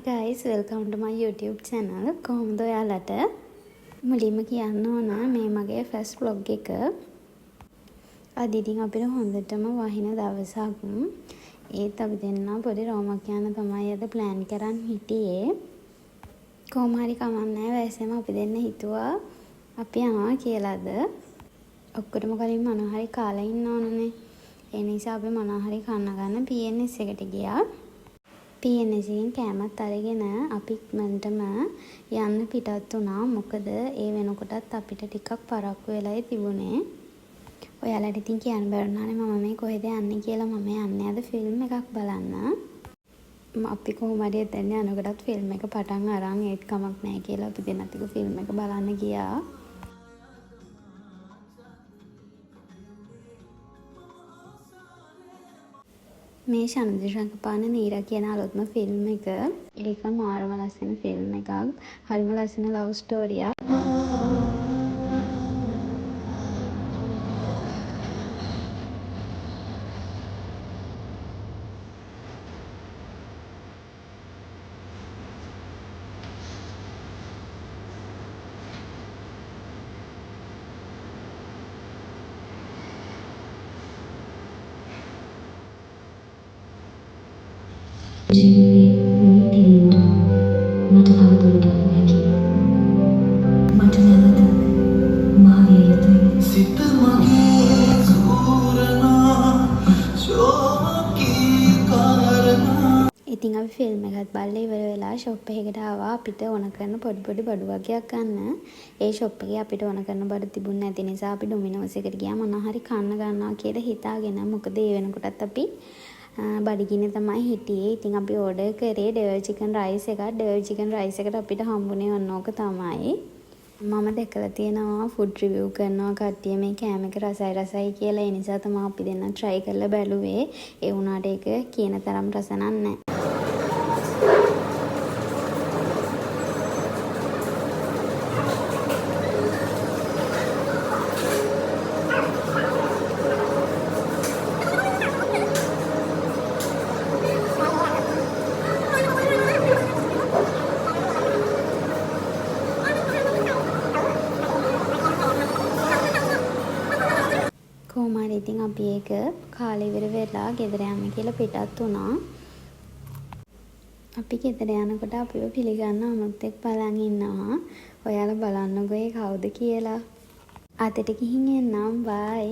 Hi guys, welcome to my YouTube channel. කොහොමද ඔයාලට? මුලින්ම කියන්න ඕන මේ මගේ first vlog එක. අද ඉතින් අපිට හොඳටම වහින දවසක්. ඒත් අපි දෙන්නා පොඩි රෝමක් යන තමයි අද plan කරන් හිටියේ. කොහොම හරි කමන්නේ වැසෙම අපි දෙන්න හිතුවා අපි යනවා කියලාද. ඔක්කොටම කලින් මොනවා හරි කාලා ඉන්න ඕනනේ. ඒ නිසා අපි මොනවා හරි කන්න ගන්න PNS එකට ගියා. PNS එකෙන් කෑමත් අරගෙන අපි ඉක්මනටම යන්න පිටත් වුණා. මොකද ඒ වෙනකොටත් අපිට ටිකක් පරක්කු වෙලායි තිබුණේ. ඔයාලට ඉතින් කියන්න බැරුණානේ මම මේ කොහෙද යන්නේ කියලා. මම යන්නේ අද ෆිල්ම් එකක් බලන්න. අපි කොහොම හරි එතන යනකොටත් ෆිල්ම් එක පටන් අරන් ඒත් කමක් නැහැ කියලා අපි දෙන්නත් එක ෆිල්ම් එක බලන්න ගියා. මේ ශනදි රංගපාන නීරා කියන අලුත්ම ෆිල්ම් එක. ඒක මාරම ලස්සන ෆිල්ම් එකක්. හරිම ලස්සන ලව් ස්ටෝරියක්. මට කවුරුද නැකි මට නැවත මාවිය යුතුයි සිත මගේ සූරනා ශෝකී කාරණා. ඉතින් අපි ෆිල්ම් එකත් බලලා ඉවර වෙලා ෂොප් එකකට ආවා අපිට ඕන කරන පොඩි බඩු වගේක් ගන්න. ඒ ෂොප් එකේ අපිට ඕන කරන බඩු තිබුණ නැති නිසා අපි ඩොමිනෝස් එකට ගියා මොනවා හරි කන්න ගන්නවා කියලා හිතාගෙන. මොකද ඒ වෙනකොටත් අපි බඩගින්න තමයි හිටියේ. ඉතින් අපි ඕඩර් කරේ ඩෙවල් චිකන් රයිස් එකක්. ඩෙවල් චිකන් රයිස් එකට අපිට හම්බුනේ ඕක තමයි. මම දැකලා තියෙනවා ෆුඩ් රිවිව් කරනවා කට්ටිය මේ කෑම එක රසයි කියලා. ඒ නිසා තමයි අපි දෙන්න try කරලා බැලුවේ. ඒ වුණාට ඒක කියන තරම් රස නැහැ. කොහොම හරි ඉතින් අපි ඒක කාලේ ඉවර වෙලා ගෙදර යන්න කියලා පිටත් වුණා. අපි ගෙදර යනකොට අපිව පිළිගන්න අමුත් එක් බලන් ඉන්නවා. ඔයාලා බලන්නකෝ ඒ කවුද කියලා. අතට ගිහින් එන්නම් බයි.